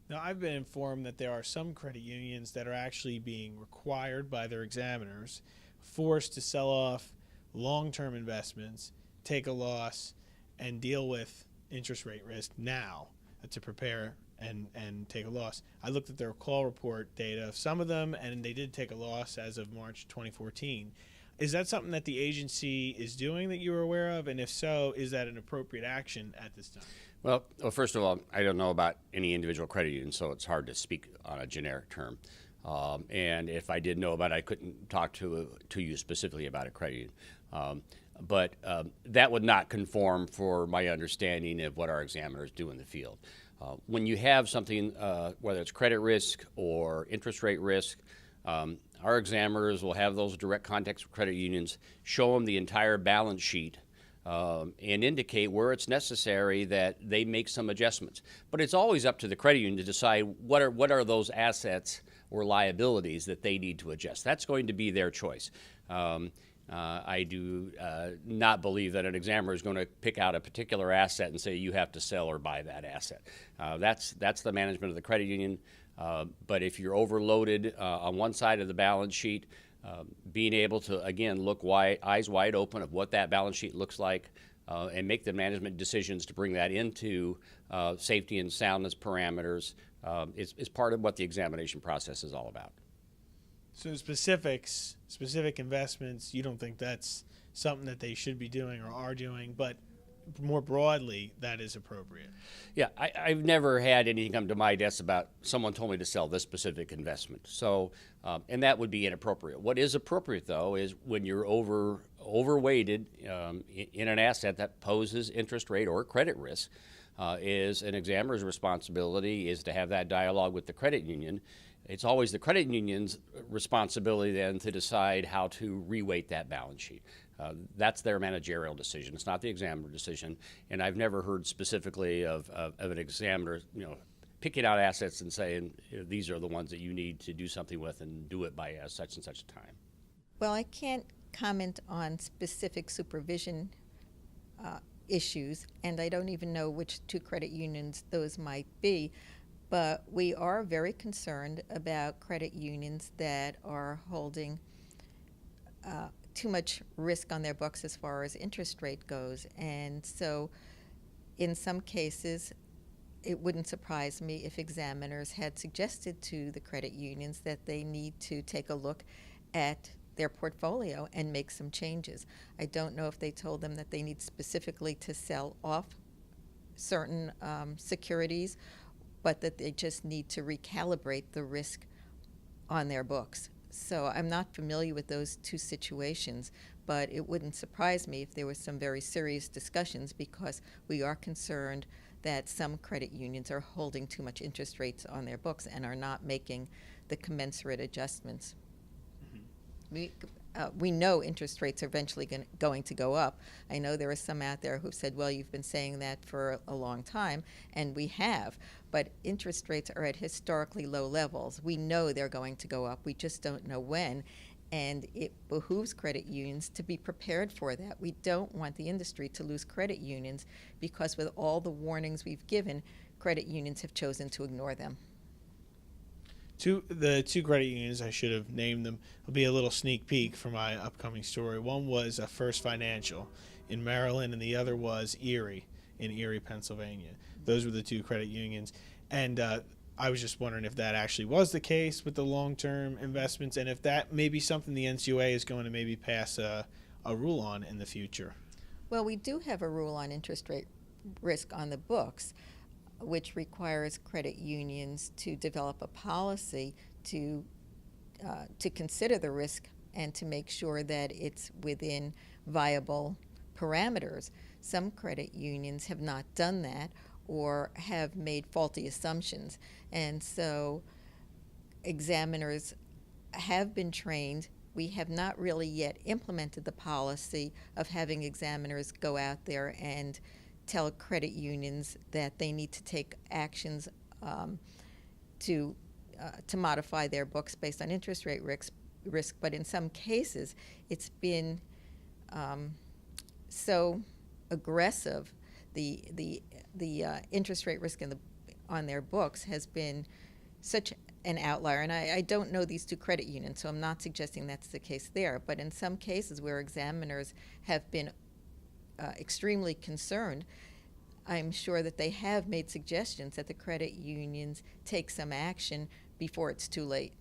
Now, I've been informed that there are some credit unions that are actually being required by their examiners, forced to sell off long-term investments, take a loss, and deal with interest rate risk now to prepare and take a loss. I looked at their call report data of some of them, and they did take a loss as of March 2014. Is that something that the agency is doing that you were aware of? And if so, is that an appropriate action at this time? Well, first of all, I don't know about any individual credit union, so it's hard to speak on a generic term. And if I did know about it, I couldn't talk to you specifically about a credit union. But that would not conform for my understanding of what our examiners do in the field. When you have something, whether it's credit risk or interest rate risk, our examiners will have those direct contacts with credit unions, show them the entire balance sheet, and indicate where it's necessary that they make some adjustments. But it's always up to the credit union to decide what are those assets or liabilities that they need to adjust. That's going to be their choice. I do not believe that an examiner is going to pick out a particular asset and say you have to sell or buy that asset. That's the management of the credit union. But if you're overloaded on one side of the balance sheet, being able to, again, look eyes wide open of what that balance sheet looks like and make the management decisions to bring that into safety and soundness parameters is part of what the examination process is all about. So specific investments, you don't think that's something that they should be doing or are doing, but more broadly, that is appropriate. Yeah, I've never had anything come to my desk about someone told me to sell this specific investment. So, and that would be inappropriate. What is appropriate, though, is when you're overweighted in an asset that poses interest rate or credit risk, is an examiner's responsibility is to have that dialogue with the credit union. It's always the credit union's responsibility then to decide how to reweight that balance sheet. That's their managerial decision. It's not the examiner decision. And I've never heard specifically of an examiner, picking out assets and saying these are the ones that you need to do something with and do it by such and such a time. Well, I can't comment on specific supervision issues, and I don't even know which two credit unions those might be. But we are very concerned about credit unions that are holding too much risk on their books as far as interest rate goes. And so in some cases, it wouldn't surprise me if examiners had suggested to the credit unions that they need to take a look at their portfolio and make some changes. I don't know if they told them that they need specifically to sell off certain securities, but that they just need to recalibrate the risk on their books. So I'm not familiar with those two situations, but it wouldn't surprise me if there were some very serious discussions, because we are concerned that some credit unions are holding too much interest rates on their books and are not making the commensurate adjustments. We know interest rates are eventually going to go up. I know there are some out there who've said, well, you've been saying that for a long time, and we have. But interest rates are at historically low levels. We know they're going to go up. We just don't know when. And it behooves credit unions to be prepared for that. We don't want the industry to lose credit unions because with all the warnings we've given, credit unions have chosen to ignore them. The two credit unions, I should have named them, will be a little sneak peek for my upcoming story. One was First Financial in Maryland, and the other was Erie in Erie, Pennsylvania. Those were the two credit unions. And I was just wondering if that actually was the case with the long-term investments, and if that may be something the NCUA is going to maybe pass a rule on in the future. Well, we do have a rule on interest rate risk on the books, which requires credit unions to develop a policy to consider the risk and to make sure that it's within viable parameters. Some credit unions have not done that or have made faulty assumptions. And so examiners have been trained. We have not really yet implemented the policy of having examiners go out there and tell credit unions that they need to take actions to modify their books based on interest rate risk. But in some cases, it's been so aggressive, the interest rate risk on their books has been such an outlier. And I don't know these two credit unions, so I'm not suggesting that's the case there. But in some cases where examiners have been extremely concerned, I'm sure that they have made suggestions that the credit unions take some action before it's too late.